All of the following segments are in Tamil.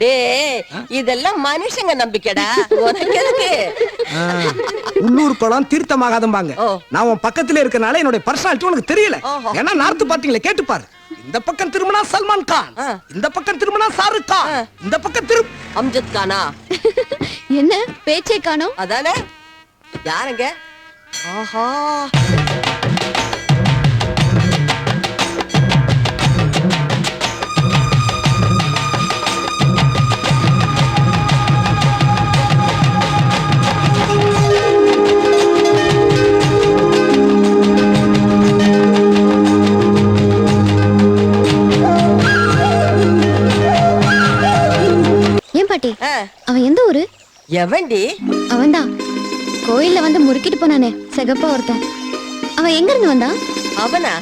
டேய் இதெல்லாம் மனுஷங்க நம்பிக்கைடா. உனக்கு எதுக்கு? உள்ளூர் குளம் தீர்த்தமாகாதம்பாங்க. நான் உன் பக்கத்துல இருக்கனால என்னோட பர்சனாலிட்டி உனக்கு தெரியல. ஏன்னா நார்த் பாத்தீங்களா, கேட்டு பாரு. இந்த பக்கம் திரும்பினா சல்மான் கான், இந்த பக்கம் திரும்பினா ஷாருக் கான், இந்த பக்கம் அம்ஜத் கானா. என்ன பேச்சே காணோம்? அதானே. யாருங்க? ஆஹா, அவன் எந்த ஊரு? எவன்டி? அவன்தான் கோயில்ல வந்து முறுக்கிட்டு போனானே சிகப்பா ஒருத்தன். அவன் எங்க இருந்து வந்தான்? அவனா?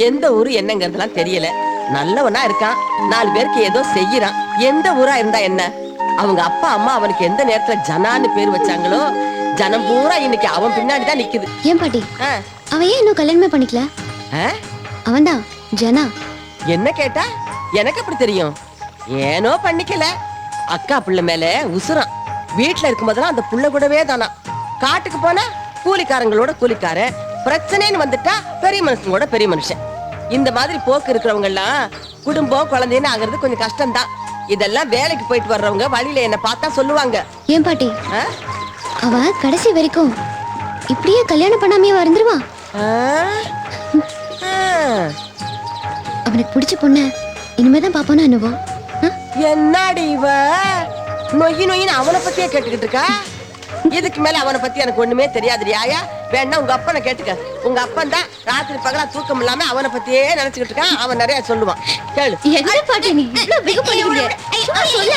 எந்த ஊரு என்னங்கிறதுலாம் தெரியல. நல்லவனா இருக்கான், 4 பேருக்கு ஏதோ செய்யறான். எந்த ஊரா இருந்தா என்ன? அவங்க அப்பா அம்மா அவனுக்கு எந்த நேரத்துல ஜனான்னு பேர் வச்சாங்களோ, ஜனம் பூரா இன்னைக்கு அவன் பின்னாடிதான் நிக்குது. ஏன் பாட்டி, அவன் ஏன் இன்னும் கல்யாணமே பண்ணிக்கல? அவன்தான் ஜனா. என்ன கேட்டா? எனக்கு அப்படி தெரியும். ஏனோ பண்ணிக்கல. அக்கா புள்ள மேல உசுறான். வீட்டுல இருக்கும் போதெல்லாம் அந்த புள்ள கூடவே தானா. காட்டுக்கு போனா கூலிக்காரங்களோட கூலிக்கார, பிரச்சனைன்னு வந்துட்டா பெரிய மனுஷங்களோட பெரிய மனுஷன். இந்த மாதிரி போக்கு இருக்கிறவங்க எல்லாம் குடும்பம் குழந்தைன்னு ஆகிறது கொஞ்சம் கஷ்டம்தான். இதெல்லாம் வேலைக்கு போயிட்டு வர்றவங்க வழியில என்ன பார்த்தா சொல்லுவாங்க. ஏன் பாட்டி, அவ கடைசி வரைக்கும் இப்படியே கல்யாணம் பண்ணாமே வந்துருவான். அவனுக்கு பிடிச்ச பொண்ண இனிமேதான் பாப்பானா என்னவோ. என்னடி இவ நொய்யி நொய்யின்னு அவனை பத்தியே கேட்டுக்கிட்டு இருக்கா? இதுக்கு மேல அவனை பத்தி எனக்கு ஒண்ணுமே தெரியாது. ஆயா வேணா உங்க அப்பனை கேட்டுக்க. உங்க அப்பன் தான் ராத்திரி பகலா தூக்கம் இல்லாம அவனை பத்தியே நினைச்சுக்கிட்டு இருக்கான். அவன் நிறைய சொல்லுவான், கேளு. என்ன பாட்டி நீ இவ்ளோ பிகு பண்ணிக்கிறீங்க? சொல்ல.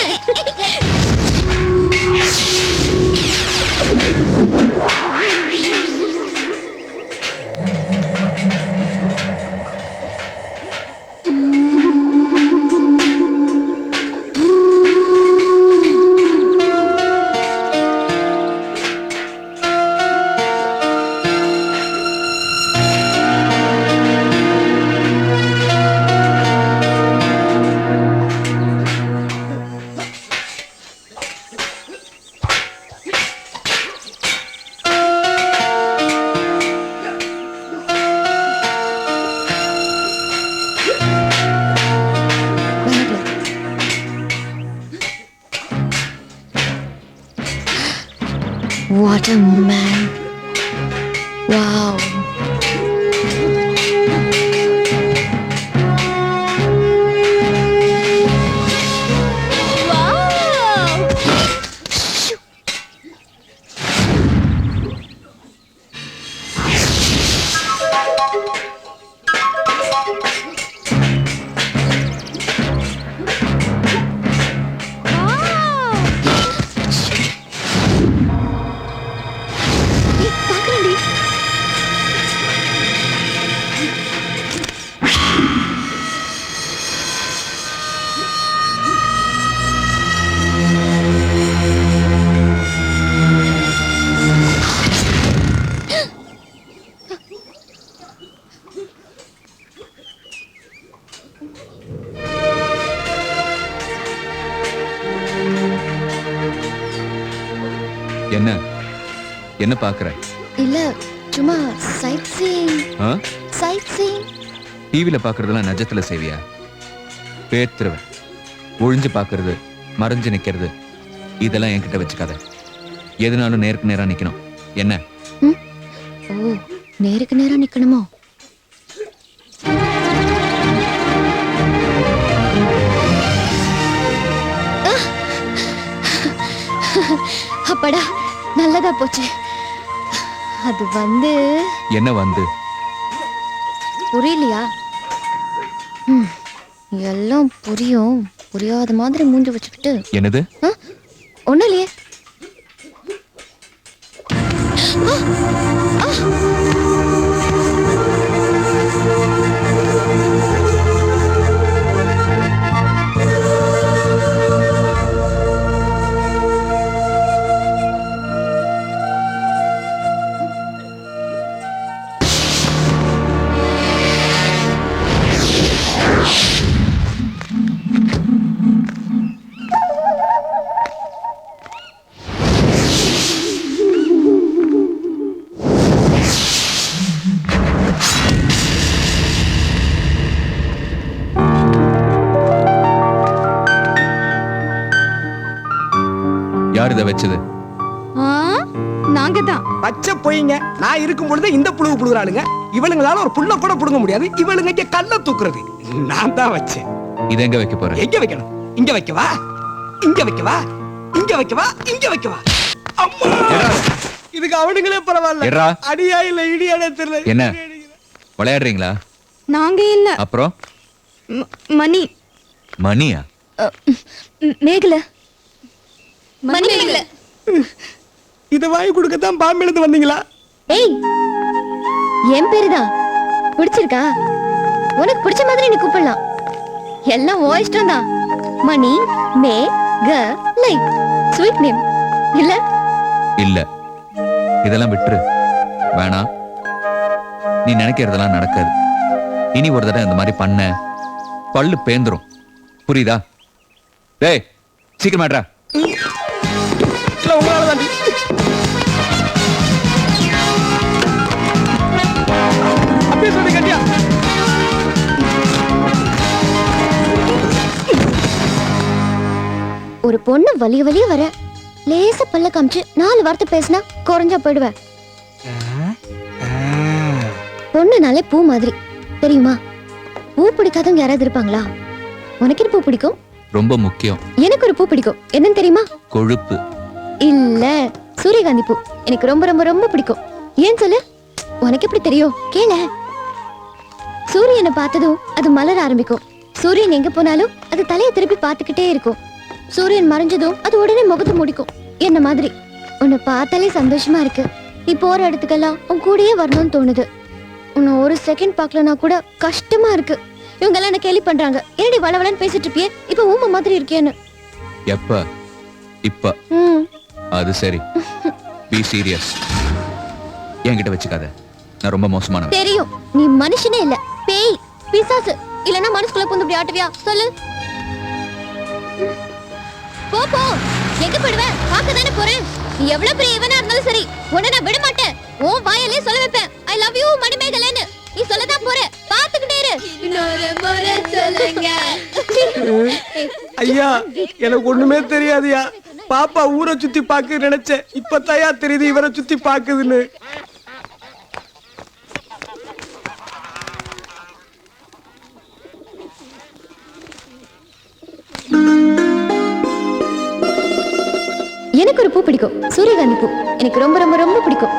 What a man. Wow. என்ன என்ன பாக்குற? இல்ல சும்மா சைட் சீயிங். Side seeing. டிவில பாக்குறதெல்லாம் நிஜத்துல செய்வியா? பேத்துருவேன். ஒழிஞ்சு பாக்குறது, மறைஞ்சு நிக்கிறது, இதெல்லாம் என்கிட்ட வச்சுக்காத. எதுனாலும் நேருக்கு நேரா நிக்கணும். என்ன? ஓ, நேருக்கு நேரா நிக்கணுமோ? அப்படா நல்லதா போச்சு. அது வந்து என்ன வந்து புரியலையா? எல்லாம் புரியும். புரியாத மாதிரி மூஞ்சி வச்சுக்கிட்டு. என்னது? ஒண்ணும் இல்லையே. யார் இதை வச்சது? நாங்க தான். பச்சை பொய்ங்க. நான் இருக்கும் பொழுது இந்த புழுவு புழுகுறாளுங்க. இவளுங்களால ஒரு புள்ள கூட புடுங்க முடியாது. இவளுங்க இங்க கல்ல தூக்குறது. நான் தான் வச்சேன். இதை எங்க வைக்க போறேன்? எங்க வைக்கணும்? இங்க வைக்கவா? இங்க வைக்கவா? இங்க வைக்கவா? இங்க வைக்கவா? அம்மா! இதுக்கு அவனுங்களே பரவாயில்ல. அடியா இல்ல இடியானே தெரியல. என்ன விளையாடுறீங்களா? நாங்க இல்ல. அப்புறம் மணி. மணியா? மேகல. மணி மேகல. இத வாங்கி கொடுக்கத்தான் பாம்பிலிருந்து வந்தீங்களா? ஏய், என் பேருதான். பிடிச்சிருக்கா? உனக்கு பிடிச்ச மாதிரி நீ கூப்பிடலாம். எல்லாம் ஓ இஷ்டம் தான். மணி மே க லை. ஸ்வீட் நேம் இல்ல? இல்ல, இதெல்லாம் விட்டுரு. வேணாம், நீ நினைக்கிறதெல்லாம் நடக்காது. இனி ஒரு தடவை இந்த மாதிரி பண்ண பல்லு பேந்துரும். புரியுதா? டேய் சீக்கிரமாட்ரா. இல்ல உங்களால தான். அப்படியே சொல்லி கட்டியா. ஒரு பொண்ணு வலிய வலிய வர லேசா பல்ல காமிச்சு 4 வார்த்தை பேசினா குறைஞ்சா போயிடுவேன். பொண்ணுனாலே பூ மாதிரி தெரியுமா? பூ பிடிக்காதவங்க யாராவது இருப்பாங்களா? உனக்கு பூ பிடிக்கும்? ரொம்ப முக்கியம். எனக்கு ஒரு பூ பிடிக்கும். என்னன்னு தெரியுமா? கொழுப்பு. இல்ல, சூரியகாந்தி பூ எனக்கு ரொம்ப ரொம்ப ரொம்ப பிடிக்கும். ஏன் சொல்லு? உனக்கு எப்படி தெரியும்? கேள. சூரியனை பார்த்ததும் அது மலர ஆரம்பிக்கும். சூரியன் எங்க போனாலும் அது தலையை திருப்பி பார்த்துக்கிட்டே இருக்கும். சூரியன் மறைஞ்சதும் அது உடனே முகத்தை முடிக்கும். என்ன மாதிரி உன்னை பார்த்தாலே சந்தோஷமா இருக்கு. நீ போற இடத்துக்கெல்லாம் உன் கூடயே வரணும்னு தோணுது. உன்னை ஒரு செகண்ட் பார்க்கலனா கூட கஷ்டமா இருக்கு. இவங்க எல்லாம் என்ன கேலி பண்றாங்க. என்னடி வளவளன்னு பேசிட்டு இருப்பியே, இப்ப ஊமை மாதிரி இருக்கியேன்னு. எப்ப? இப்ப? அது சரி. Be serious. என்கிட்ட வச்சுக்காத. நான் ரொம்ப மோசமானவன். தெரியும். நீ மனுஷனே இல்ல, பேய், பிசாசு. இல்லனா மனசுக்குள்ள புந்து இப்படி ஆட்டுவியா? சொல்லு. போ போ. எங்க போடுவ? பாக்க தானே போறேன். நீ எவ்வளவு பெரிய இவனா இருந்தாலும் சரி, உன்னை நான் விட மாட்டேன். உன் வாயாலே சொல்ல வைப்பேன். ஐ லவ் யூ மணிமேகலைன்னு. நீ சொல்லதான் போற. பாத்துக்கிட்டே இரு. இன்னொரு முறை சொல்லுங்க. ஐயா, எனக்கு ஒண்ணுமே தெரியாதுயா. பாப்பா ஊரை சுத்தி பாக்கு நினைச்சேன். இப்பதாயா தெரியுது இவரை சுத்தி பாக்குதுன்னு. எனக்கு ஒரு பூ பிடிக்கும். சூரியகாந்தி பூ எனக்கு ரொம்ப ரொம்ப ரொம்ப பிடிக்கும்.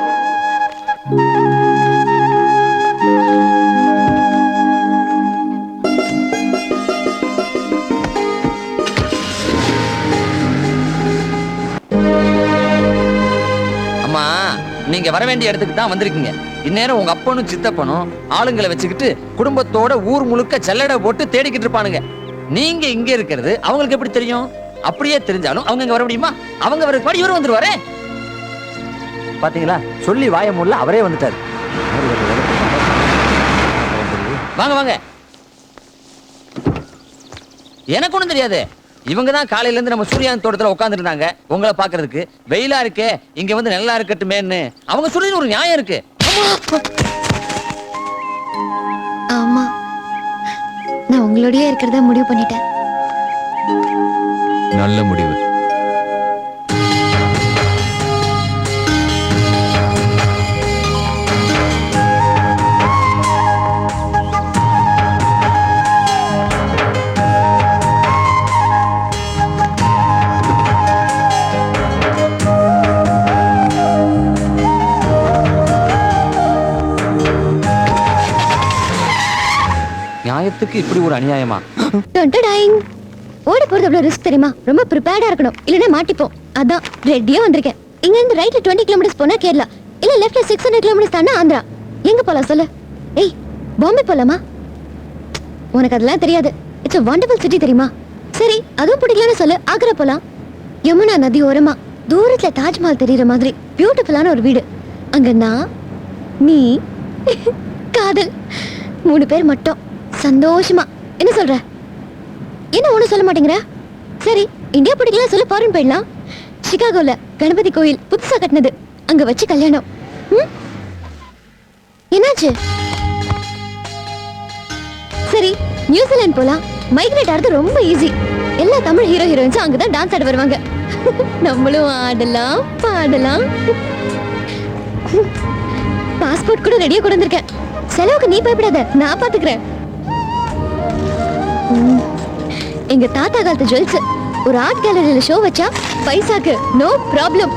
அம்மா, நீங்க வர வேண்டிய இடத்துக்கு தான் வந்திருக்கீங்க. இந்நேரம் உங்க அப்பனும் சித்தப்பனும் ஆளுங்களை வச்சுக்கிட்டு குடும்பத்தோட ஊர் முழுக்க செல்லடை போட்டு தேடிக்கிட்டு இருப்பானுங்க. நீங்க இங்க இருக்கிறது அவங்களுக்கு எப்படி தெரியும்? அப்படியே தெரிஞ்சாலும் அவங்க இங்க வர முடியுமா? அவங்க வரதுக்கு முன்னாடி இவரு வந்துருவாரே. பாத்தீங்களா, சொல்லி வாய மூடல, அவரே வந்துட்டாரு. வாங்க வாங்க. எனக்கு ஒண்ணும் தெரியாது. இவங்க தான் காலையில இருந்து நம்ம சூரியான் தோட்டத்துல உட்கார்ந்து இருந்தாங்க உங்களை பாக்குறதுக்கு. வெயிலா இருக்கே, இங்க வந்து நல்லா இருக்கட்டுமேன்னு. அவங்க சொல்லி ஒரு நியாயம் இருக்கு. ஆமா, நான் உங்களோடயே இருக்கிறதா முடிவு பண்ணிட்டேன். நல்ல முடிவு. நியாயத்துக்கு இப்படி ஒரு அநியாயமா? ஓட போறது அவ்வளவு ரிஸ்க் தெரியுமா? ரொம்ப ப்ரிப்பேர்டா இருக்கணும், இல்லனா மாட்டிப்போம். அதான் ரெடியா வந்திருக்கேன். இங்க இருந்து ரைட்ல 20 கிலோமீட்டர்ஸ் போனா கேரளா, இல்ல லெஃப்ட்ல 600 கிலோமீட்டர்ஸ் தானா ஆந்திரா. எங்க போலாம் சொல்லு? ஏய், பாம்பே போலாமா? உனக்கு அதெல்லாம் தெரியாது. இட்ஸ் a wonderful city தெரியுமா? சரி, அதுவும் பிடிக்கலன்னு சொல்லு, ஆக்ரா போலாம். யமுனா நதி ஓரமா தூரத்துல தாஜ்மஹால் தெரியற மாதிரி பியூட்டிஃபுல்லான ஒரு வீடு. அங்க நான், நீ, காதல் 3 பேர் மட்டும் சந்தோஷமா. என்ன சொல்ற? என்ன ஒண்ணு சொல்ல மாட்டேங்கிற? சரி, இந்தியா பிடிக்கல சொல்லு, ஃபாரின் போயிடலாம். சிகாகோல கணபதி கோயில் புதுசா கட்டினது, அங்க வச்சு கல்யாணம். என்னாச்சு? சரி, நியூசிலாந்து போலாம். மைக்ரேட் ஆறது ரொம்ப ஈஸி. எல்லா தமிழ் ஹீரோ ஹீரோயின்ஸும் அங்கதான் டான்ஸ் ஆட வருவாங்க. நம்மளும் ஆடலாம் பாடலாம். பாஸ்போர்ட் கூட ரெடியா கொண்டு வந்திருக்கேன். செலவுக்கு நீ பயப்படாத, நான் பாத்துக்கிறேன். எங்க தாத்தா காலத்து ஜுவல்ஸ் ஒரு ஆர்ட் கேலரியில ஷோ வச்சா பைசாக்கு நோ ப்ராப்ளம்.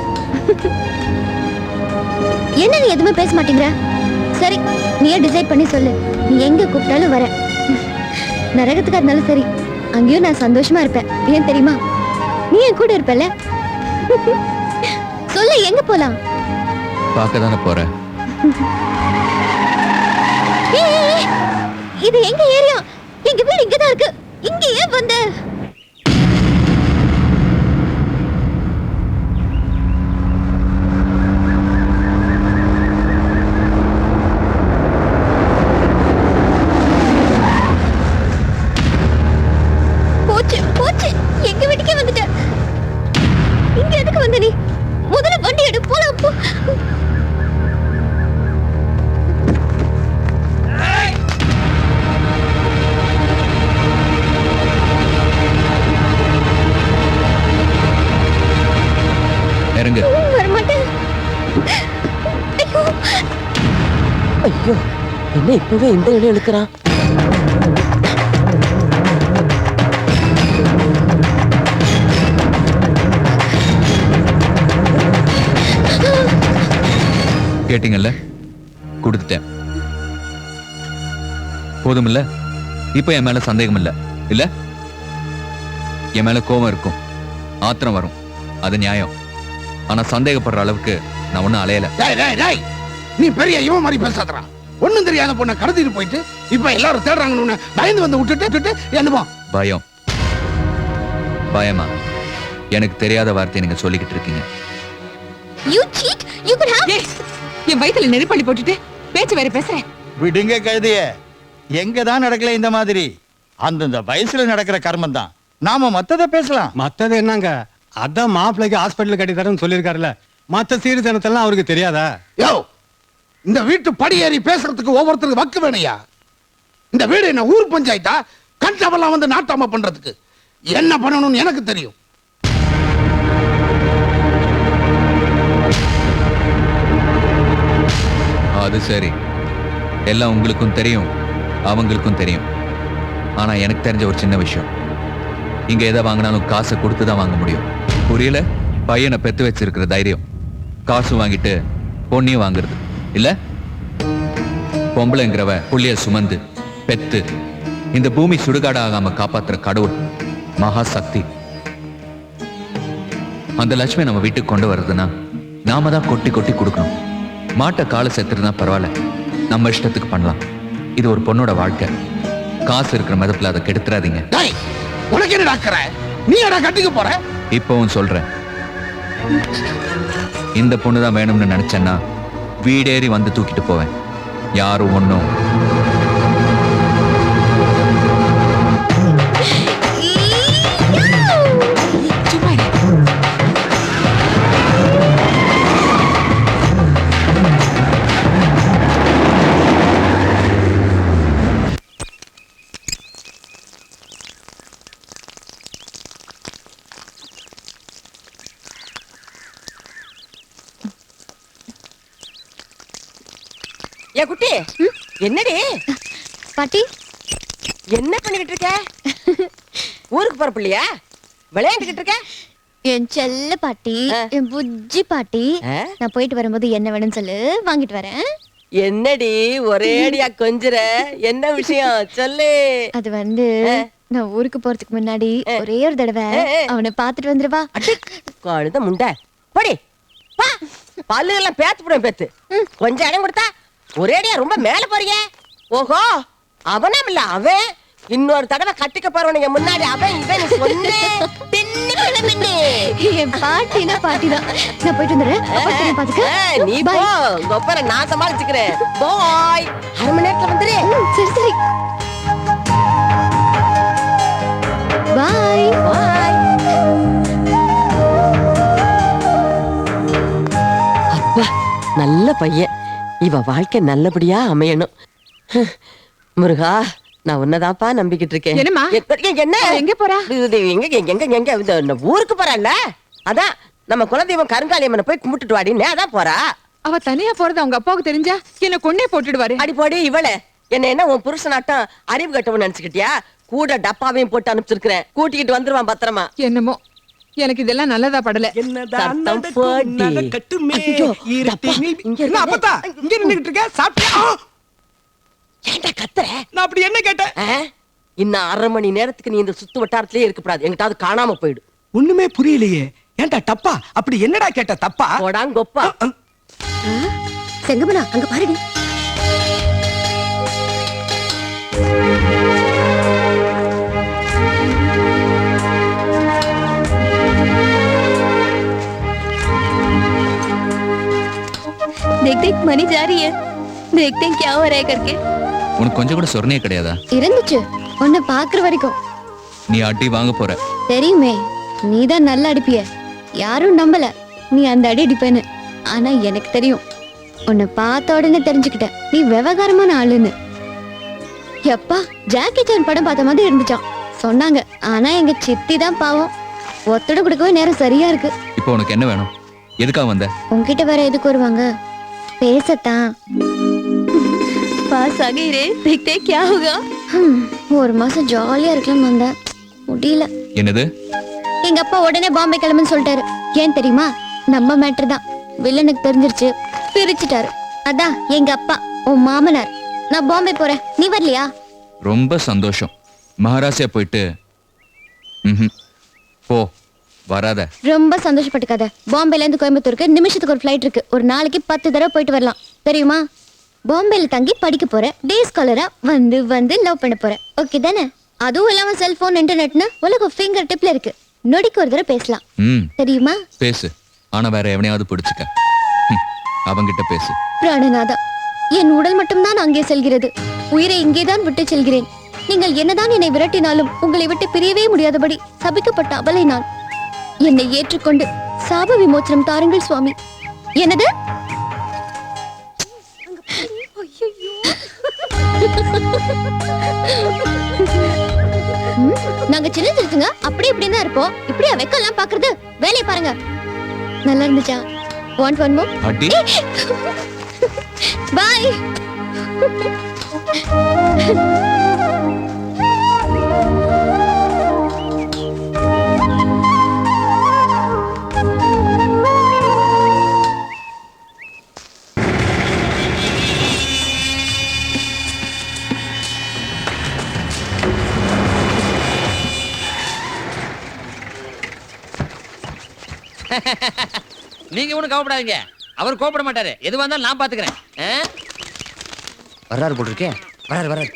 என்ன நீ எதுவுமே பேச மாட்டேங்கிற? சரி, நீயே டிசைட் பண்ணி சொல்லு. நீ எங்க கூப்பிட்டாலும் வரேன். நரகத்துக்கு இருந்தாலும் சரி, அங்கேயும் நான் சந்தோஷமா இருப்பேன். ஏன் தெரியுமா? நீ என் கூட இருப்பல. சொல்லு, எங்க போலாம்? பார்க்க தானே போறேன். இது எங்க ஏரியா? எங்க வீடு இங்கதான் இருக்கு. இங்க ஏன் வந்த? போச்சு போச்சு, எங்க வீட்டுக்கே வந்துட்ட. இங்க எதுக்கு வந்த நீ? முதல்ல வண்டி எடு, போலாம் போ. இறங்கு. வரமாட்டேன். ஐயோ, ஐயோ, என்ன இப்பவே இந்த இடம் இழுக்கிறான்? கேட்டீங்கல்ல, கொடுத்துட்டேன். போதும் இல்ல? இப்ப என் மேல சந்தேகம் இல்ல இல்ல? என் மேல கோபம் இருக்கும், ஆத்திரம் வரும், அது நியாயம். ஆனா சந்தேகப்படுற அளவுக்கு நான் ஒண்ணும் அலையல. நீ பெரிய இவன் மாதிரி பேசாதடா. ஒண்ணும் தெரியாத பொண்ணை கடத்திட்டு போயிட்டு இப்ப எல்லாரும் தேடுறாங்கன்னு பயந்து வந்து விட்டுட்டு என்னமோ பயம். பயமா? எனக்கு தெரியாத வார்த்தையை நீங்க சொல்லிக்கிட்டு இருக்கீங்க. you cheat, you could have. என் வயித்துல நெருப்பள்ளி போட்டுட்டு பேச்சு வேற பேசுறேன். விடுங்க கழுதிய. எங்க தான் நடக்கல இந்த மாதிரி. அந்தந்த வயசுல நடக்கிற கர்மம் தான். நாம மத்தத பேசலாம். மத்தது என்னங்க? அதான் மாப்பிள்ளைக்கு ஹாஸ்பிட்டல் கட்டி தரேன்னு சொல்லியிருக்காருல்ல. மத்த சீர்தினத்தெல்லாம் அவருக்கு தெரியாதா? யோ, இந்த வீட்டு படி ஏறி பேசுறதுக்கு ஒவ்வொருத்தருக்கு வக்கு வேணையா? இந்த வீடு என்ன ஊர் பஞ்சாயத்தா? கண்டவெல்லாம் வந்து நாட்டாம பண்றதுக்கு என்ன பண்ணணும்னு எனக்கு தெரியும். அது சரி, எல்லாம் உங்களுக்கும் தெரியும், அவங்களுக்கும் தெரியும். ஆனா எனக்கு தெரிஞ்ச ஒரு சின்ன விஷயம், இங்க எதை வாங்கினாலும் காசை கொடுத்து தான் வாங்க முடியும். புரியல? பையனை பெத்து வச்சிருக்கிற தைரியம் காசு வாங்கிட்டு பொண்ணையும் வாங்குறது இல்ல. பொம்பளைங்கிறவ புள்ளிய சுமந்து பெத்து இந்த பூமி சுடுகாடு ஆகாம காப்பாத்துற கடவுள், மகா சக்தி. அந்த லட்சுமி நம்ம வீட்டுக்கு கொண்டு வர்றதுன்னா நாம தான் கொட்டி கொட்டி கொடுக்கணும். மாட்டை காலை செத்துருந்தா பரவாயில்ல, நம்ம இஷ்டத்துக்கு பண்ணலாம். இது ஒரு பொண்ணோட வாழ்க்கை. காசு இருக்கிற மதத்துல அதை கெடுத்துறாதீங்க. உனக்கு என்ன டாக்கற? நீ அட கட்டிக்க போற? இப்பவும் சொல்றேன், இந்த பொண்ணு தான் வேணும்னு நினைச்சேன்னா வீடேறி வந்து தூக்கிட்டு போவேன். யாரும் ஒண்ணும் சும்மா இரு. ஏ குட்டி, என்னடி பாட்டி, என்ன பண்ணிக்கிட்டு இருக்க? ஊருக்கு போற பிள்ளையா? விளையாண்டுக்கிட்டு இருக்க? என் செல்ல பாட்டி, என் புஜ்ஜி பாட்டி. நான் போயிட்டு வரும்போது என்ன வேணும்னு சொல்லு, வாங்கிட்டு வரேன். என்னடி ஒரேடியா கொஞ்சுற? என்ன விஷயம் சொல்லு. அது வந்து நான் ஊருக்கு போறதுக்கு முன்னாடி ஒரே ஒரு தடவை அவனை பாத்துட்டு வந்துருவா. கழுத முண்டை படி பா. பல்லு எல்லாம் பேத்து போடுவேன் பேத்து. கொஞ்சம் இடம் கொடுத்தா ஒரேடியா ரொம்ப மேல போறிய. ஓஹோ, அவனும் இல்ல அவன். இன்னொரு தடவை கட்டிக்க போறவனுங்க முன்னாடி அவன் இவன் சொன்னே. என் பாட்டினா பாட்டிதான். நான் போயிட்டு வந்துடுறேன். பாத்துக்க. நீ போ, கொப்பரை நான் சமாளிச்சுக்கிறேன். பாய். 1/2 மணி நேரத்துல வந்துரு. சரி சரி, பாய் பாய். அப்பா, நல்ல பையன். இவ வாழ்க்கை நல்லபடியா அமையணும். முருகா, நான் உன்னதாப்பா நம்பிக்கிட்டு இருக்கேன். என்னம்மா? என்ன எங்க போறா? எங்க ஊருக்கு போறல்ல? அதான் நம்ம குலதெய்வம் கருங்காலியம்மனை போய் கும்பிட்டுட்டு வாடின்னு அதான் போறா. அவ தனியா போறது அவங்க அப்பாவுக்கு தெரிஞ்சா என்ன கொன்னே போட்டுடுவாரு. அடி போடி இவளே, என்ன உன் புருஷனாட்டம் அறிவு கட்டவன் நினைச்சுக்கிட்டியா? கூட டப்பாவையும் போட்டு அனுப்பிச்சிருக்கிறேன், கூட்டிக்கிட்டு வந்துருவான் பத்திரமா. என்னமோ எனக்கு இதெல்லாம் நல்லதா படல. சத்தம் போடி. ஐயோ, டப்பா, இங்க என்ன இருக்கு. அப்பத்தா இங்க நின்னுகிட்டு இருக்க? சாப்பிட்டியா? ஏன்டா கத்துற? நான் அப்படி என்ன கேட்டேன்? இன்னும் 1/2 மணி நேரத்துக்கு நீ இந்த சுத்து வட்டாரத்திலே இருக்கக்கூடாது, எங்கிட்டாவது காணாம போயிடு. ஒண்ணுமே புரியலையே. ஏன்டா டப்பா? அப்படி என்னடா கேட்ட தப்பா? போடாங்கொப்பா. செங்கமலா அங்க பாருடி. देख देख मनी जा रही है, देखते हैं क्या हो रहा है करके. உனக்கு கொஞ்சம் கூட சொர்ணையே கிடையாதா? இருந்துச்சு உன்னை பாக்குற வரைக்கும். நீ அடி வாங்க போற. தெரியுமே, நீதான் நல்லா அடிப்பிய. யாரும் நம்பல நீ அந்த அடி அடிப்பேன்னு. ஆனா எனக்கு தெரியும், உன்னை பார்த்த உடனே தெரிஞ்சுக்கிட்டேன் நீ விவகாரமான ஆளுன்னு. எப்பா ஜாக்கி சான் படம் பார்த்த மாதிரி இருந்துச்சான் சொன்னாங்க. ஆனா எங்க சித்தி தான் பாவம், ஒத்தட கொடுக்கவே நேரம் சரியா இருக்கு. இப்போ உனக்கு என்ன வேணும்? எதுக்காக வந்த? உன்கிட்ட வேற எதுக்கு வருவாங்க? பேசத்தான். பாஸ் ஆகிறே, देखते क्या होगा. ஒரு மாசம் ஜாலியா இருக்கலாம் வந்தேன், முடியல. என்னது? எங்க அப்பா உடனே பாம்பே கிளம்புன்னு சொல்லிட்டாரு. ஏன் தெரியுமா? நம்ம மேட்டர் தான் வில்லனுக்கு தெரிஞ்சிருச்சு, பிரிச்சுட்டாரு. அதான் எங்க அப்பா உன் மாமனார். நான் பாம்பே போறேன், நீ வரலையா? ரொம்ப சந்தோஷம். மகாராஷ்டிரா போயிட்டு போ, வராத. ரொம்ப சந்தோஷப்பட்டுக்காத. பாம்பேல இருந்து கோயம்புத்தூருக்கு நிமிஷத்துக்கு ஒரு ஃபிளைட் இருக்கு. ஒரு நாளைக்கு 10 தடவை போயிட்டு வரலாம், தெரியுமா? பாம்பேல தங்கி படிக்க போற, டே ஸ்காலரா வந்து வந்து லவ் பண்ண போற. ஓகே தானே? அதுவும் இல்லாம செல்போன் இன்டர்நெட்னு உலகம் ஃபிங்கர் டிப்ல இருக்கு. நொடிக்கு ஒரு தடவை பேசலாம், தெரியுமா? பேசு, ஆனா வேற எவனையாவது பிடிச்சுக்க. அவங்கிட்ட பேசு. பிராணநாதா, என் உடல் மட்டும்தான் அங்கே செல்கிறது, உயிரை இங்கேதான் விட்டு செல்கிறேன். நீங்கள் என்னதான் என்னை விரட்டினாலும் உங்களை விட்டு பிரியவே முடியாதபடி சபிக்கப்பட்ட அபலை நான். என்னை ஏற்றுக்கொண்டு சாப விமோச்சனம் தாருங்கள் சுவாமி. என்னது? நாங்க சின்ன சிறுசுங்க, அப்படி இப்படின்னு தான் இருப்போம். இப்படியா வெக்கலாம் பாக்குறது? வேலையை பாருங்க. நல்லா இருந்துச்சா? Want one more? அடி. Bye. நீங்க ஒண்ணும் கவலைப்படாதீங்க, அவர் கோபப்பட மாட்டாரு. எது வந்தாலும் நான் பாத்துக்கிறேன். வர்றாரு போல் இருக்கே. வராரு வராரு.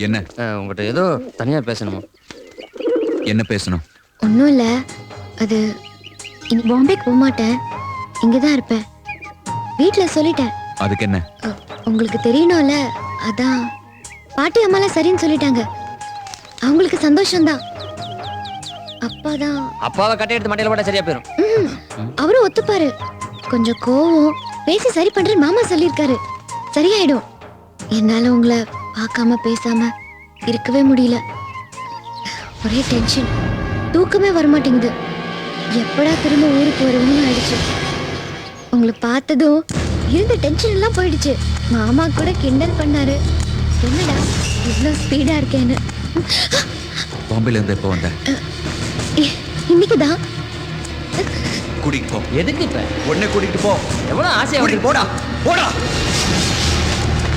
என்ன? உங்ககிட்ட ஏதோ தனியா பேசணுமா? என்ன பேசணும்? ஒன்றும் இல்லை, அது இனி பாம்பேக்கு போக மாட்டேன், இங்கே தான் இருப்பேன். வீட்டில் சொல்லிட்டேன். அதுக்கு என்ன? உங்களுக்கு தெரியணும்ல, அதான் பாட்டி அம்மாலாம் சரின்னு சொல்லிட்டாங்க. அவங்களுக்கு சந்தோஷம்தான். அப்பா தான். அப்பாவை கட்டை எடுத்து மண்டையில போட்டா சரியா போயிடும். அவரும் ஒத்துப்பாரு. கொஞ்சம் கோவம், பேசி சரி பண்றேன்னு மாமா சொல்லியிருக்காரு. சரியாயிடும். என்னால உங்களை பார்க்காம பேசாம இருக்கவே முடியல. ஒரே டென்ஷன், தூக்கமே வரமாட்டேங்குது. எப்படா திரும்ப ஊருக்கு வருவோம்னு ஆயிடுச்சு. உங்களை பார்த்ததும் இருந்த டென்ஷன் எல்லாம் போயிடுச்சு. மாமா கூட கிண்டல் பண்ணாரு, என்னடா இவ்வளோ ஸ்பீடா இருக்கேன்னு. பாம்பேல இருந்து எப்போ வந்த? இன்னைக்குதான். கூட்டிட்டு போ. எதுக்கு இப்ப? உடனே கூட்டிட்டு போ. எவ்வளவு ஆசையா கூட்டிட்டு போடா போடா.